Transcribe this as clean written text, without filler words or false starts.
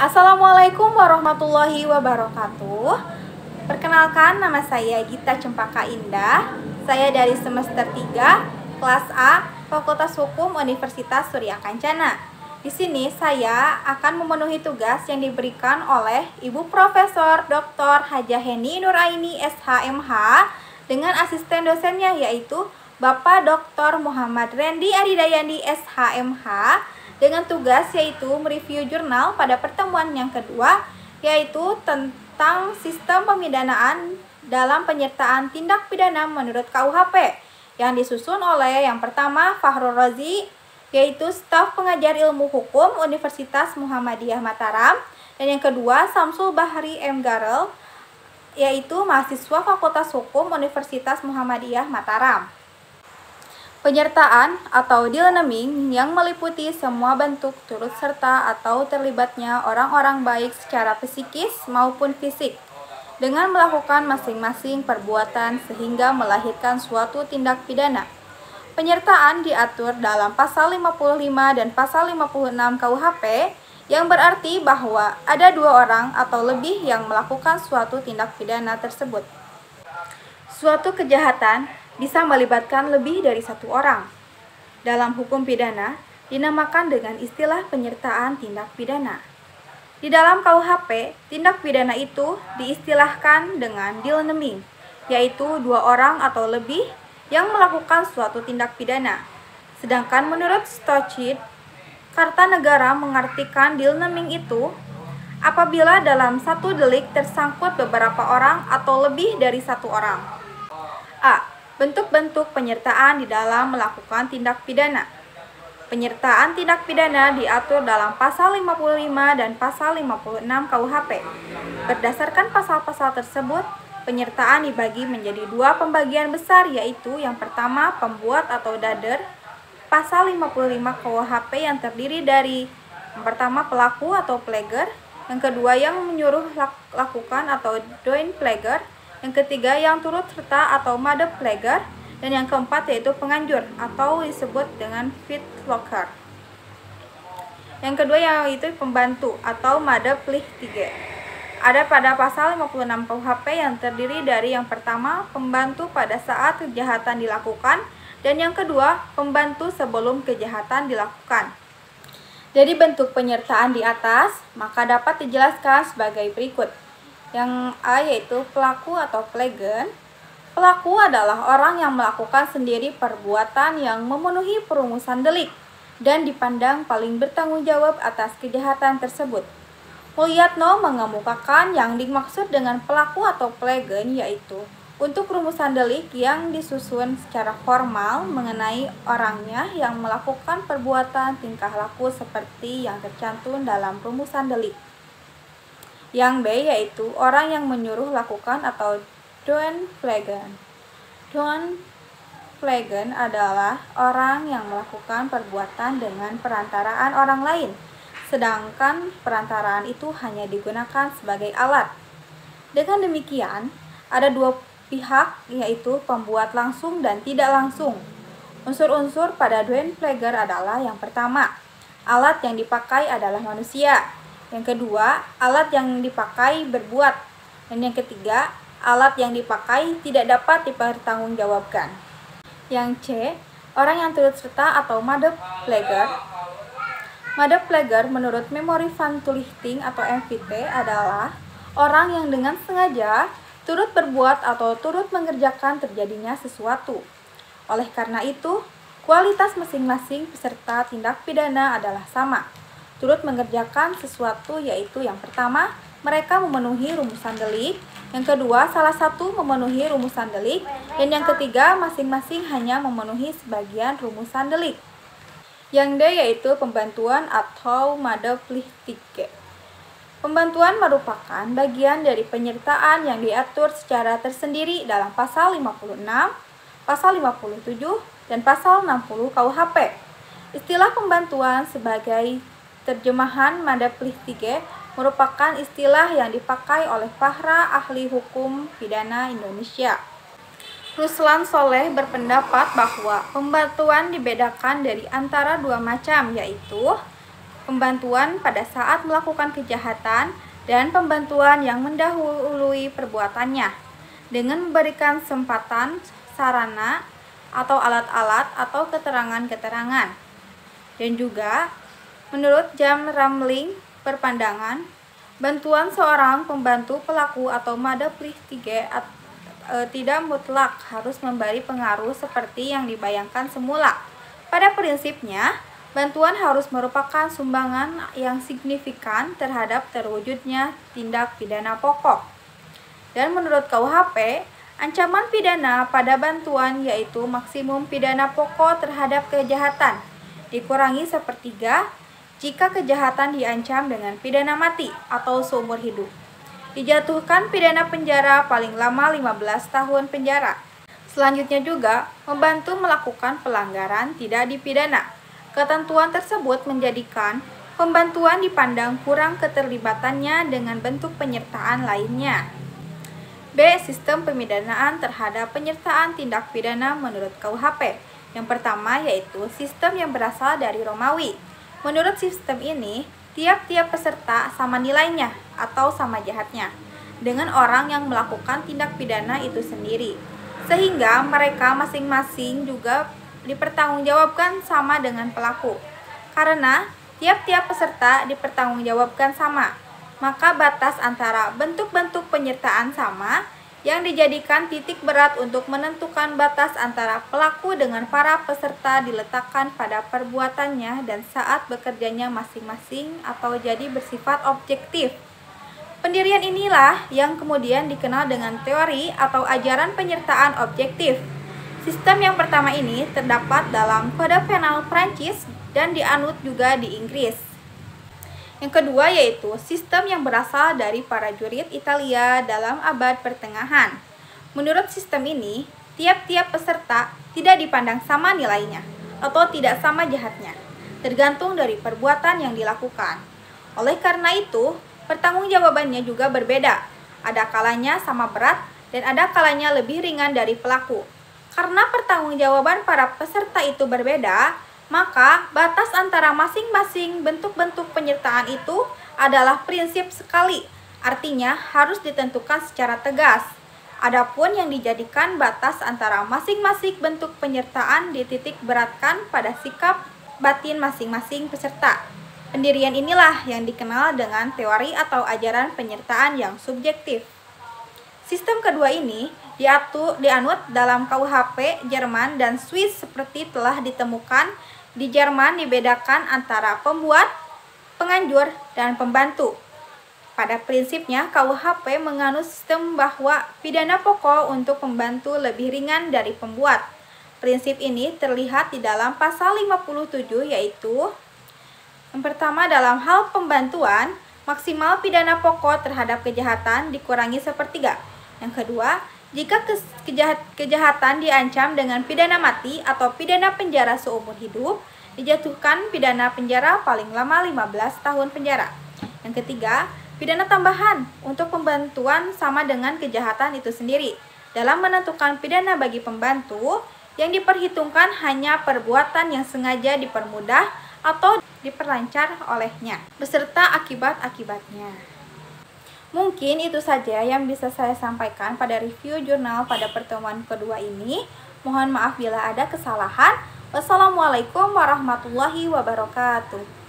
Assalamualaikum warahmatullahi wabarakatuh. Perkenalkan, nama saya Gita Cempaka Indah. Saya dari semester 3, kelas A, Fakultas Hukum Universitas Surya Kencana. Di sini saya akan memenuhi tugas yang diberikan oleh Ibu Profesor Dr. Hajah Heni Nuraini SHMH dengan asisten dosennya yaitu Bapak Dr. Muhammad Rendi Aridayandi SHMH dengan tugas yaitu mereview jurnal pada pertemuan yang kedua yaitu tentang sistem pemidanaan dalam penyertaan tindak pidana menurut KUHP yang disusun oleh yang pertama Fahrul Razi yaitu staf pengajar ilmu hukum Universitas Muhammadiyah Mataram, dan yang kedua Samsul Bahri M. Garel yaitu mahasiswa Fakultas Hukum Universitas Muhammadiyah Mataram. Penyertaan atau deal naming yang meliputi semua bentuk turut serta atau terlibatnya orang-orang baik secara psikis maupun fisik dengan melakukan masing-masing perbuatan sehingga melahirkan suatu tindak pidana. Penyertaan diatur dalam pasal 55 dan pasal 56 KUHP yang berarti bahwa ada dua orang atau lebih yang melakukan suatu tindak pidana tersebut. Suatu kejahatan bisa melibatkan lebih dari satu orang. Dalam hukum pidana, dinamakan dengan istilah penyertaan tindak pidana. Di dalam KUHP, tindak pidana itu diistilahkan dengan deal naming, yaitu dua orang atau lebih yang melakukan suatu tindak pidana. Sedangkan menurut Statute Kartanegara mengartikan deal naming itu apabila dalam satu delik tersangkut beberapa orang atau lebih dari satu orang. A. Bentuk-bentuk penyertaan di dalam melakukan tindak pidana. Penyertaan tindak pidana diatur dalam pasal 55 dan pasal 56 KUHP. Berdasarkan pasal-pasal tersebut, penyertaan dibagi menjadi dua pembagian besar yaitu yang pertama pembuat atau dader, pasal 55 KUHP yang terdiri dari yang pertama pelaku atau pleager, yang kedua yang menyuruh lakukan atau doing pleager, yang ketiga yang turut serta atau made pleager, dan yang keempat yaitu penganjur atau disebut dengan fitlocker. Yang kedua yaitu pembantu atau made plichtige. Ada pada pasal 56 KUHP yang terdiri dari yang pertama pembantu pada saat kejahatan dilakukan, dan yang kedua pembantu sebelum kejahatan dilakukan. Dari bentuk penyertaan di atas, maka dapat dijelaskan sebagai berikut. Yang A yaitu pelaku atau pleagen. Pelaku adalah orang yang melakukan sendiri perbuatan yang memenuhi perumusan delik dan dipandang paling bertanggung jawab atas kejahatan tersebut. Mulyatno mengemukakan yang dimaksud dengan pelaku atau pleagen yaitu untuk rumusan delik yang disusun secara formal mengenai orangnya yang melakukan perbuatan tingkah laku seperti yang tercantum dalam rumusan delik. Yang B yaitu orang yang menyuruh lakukan atau doing pleagen. Doing pleagen adalah orang yang melakukan perbuatan dengan perantaraan orang lain, sedangkan perantaraan itu hanya digunakan sebagai alat. Dengan demikian, ada dua pihak yaitu pembuat langsung dan tidak langsung. Unsur-unsur pada doing pleager adalah yang pertama, alat yang dipakai adalah manusia. Yang kedua, alat yang dipakai berbuat. Dan yang ketiga, alat yang dipakai tidak dapat dipertanggungjawabkan. Yang C, orang yang turut serta atau made pleager. Made pleager menurut Memory van Toelichting atau MVT adalah orang yang dengan sengaja turut berbuat atau turut mengerjakan terjadinya sesuatu. Oleh karena itu, kualitas masing-masing peserta tindak pidana adalah sama. Turut mengerjakan sesuatu yaitu yang pertama, mereka memenuhi rumusan delik, yang kedua, salah satu memenuhi rumusan delik, dan yang ketiga, masing-masing hanya memenuhi sebagian rumusan delik. Yang D yaitu pembantuan atau made plichtige. Pembantuan merupakan bagian dari penyertaan yang diatur secara tersendiri dalam pasal 56, pasal 57, dan pasal 60 KUHP. Istilah pembantuan sebagai terjemahan made plichtige merupakan istilah yang dipakai oleh para ahli hukum pidana Indonesia. Ruslan Soleh berpendapat bahwa pembantuan dibedakan dari antara dua macam yaitu pembantuan pada saat melakukan kejahatan, dan pembantuan yang mendahului perbuatannya dengan memberikan kesempatan, sarana, atau alat-alat atau keterangan-keterangan. Dan juga menurut Jan Ramling berpandangan, bantuan seorang pembantu pelaku atau madaplistige tidak mutlak harus memberi pengaruh seperti yang dibayangkan semula. Pada prinsipnya, bantuan harus merupakan sumbangan yang signifikan terhadap terwujudnya tindak pidana pokok. Dan menurut KUHP, ancaman pidana pada bantuan yaitu maksimum pidana pokok terhadap kejahatan dikurangi sepertiga jika kejahatan diancam dengan pidana mati atau seumur hidup. Dijatuhkan pidana penjara paling lama 15 tahun penjara. Selanjutnya juga, membantu melakukan pelanggaran tidak dipidana. Ketentuan tersebut menjadikan pembantuan dipandang kurang keterlibatannya dengan bentuk penyertaan lainnya. B. Sistem pemidanaan terhadap penyertaan tindak pidana menurut KUHP. Yang pertama yaitu sistem yang berasal dari Romawi. Menurut sistem ini, tiap-tiap peserta sama nilainya atau sama jahatnya dengan orang yang melakukan tindak pidana itu sendiri, sehingga mereka masing-masing juga dipertanggungjawabkan sama dengan pelaku. Karena tiap-tiap peserta dipertanggungjawabkan sama, maka batas antara bentuk-bentuk penyertaan sama yang dijadikan titik berat untuk menentukan batas antara pelaku dengan para peserta diletakkan pada perbuatannya dan saat bekerjanya masing-masing atau jadi bersifat objektif. Pendirian inilah yang kemudian dikenal dengan teori atau ajaran penyertaan objektif. Sistem yang pertama ini terdapat dalam Kode Penal Prancis dan dianut juga di Inggris. Yang kedua yaitu sistem yang berasal dari para jurid Italia dalam abad pertengahan. Menurut sistem ini, tiap-tiap peserta tidak dipandang sama nilainya atau tidak sama jahatnya, tergantung dari perbuatan yang dilakukan. Oleh karena itu, pertanggungjawabannya juga berbeda. Ada kalanya sama berat dan ada kalanya lebih ringan dari pelaku. Karena pertanggungjawaban para peserta itu berbeda, maka batas antara masing-masing bentuk-bentuk penyertaan itu adalah prinsip sekali, artinya harus ditentukan secara tegas. Adapun yang dijadikan batas antara masing-masing bentuk penyertaan dititik beratkan pada sikap batin masing-masing peserta. Pendirian inilah yang dikenal dengan teori atau ajaran penyertaan yang subjektif. Sistem kedua ini dianut dalam KUHP Jerman dan Swiss seperti telah ditemukan. Di Jerman dibedakan antara pembuat, penganjur, dan pembantu. Pada prinsipnya, KUHP menganut sistem bahwa pidana pokok untuk pembantu lebih ringan dari pembuat. Prinsip ini terlihat di dalam pasal 57 yaitu yang pertama, dalam hal pembantuan, maksimal pidana pokok terhadap kejahatan dikurangi sepertiga. Yang kedua, jika kejahatan diancam dengan pidana mati atau pidana penjara seumur hidup, dijatuhkan pidana penjara paling lama 15 tahun penjara. Yang ketiga, pidana tambahan untuk pembantuan sama dengan kejahatan itu sendiri. Dalam menentukan pidana bagi pembantu, yang diperhitungkan hanya perbuatan yang sengaja dipermudah atau diperlancar olehnya, beserta akibat-akibatnya. Mungkin itu saja yang bisa saya sampaikan pada review jurnal pada pertemuan kedua ini. Mohon maaf bila ada kesalahan. Wassalamualaikum warahmatullahi wabarakatuh.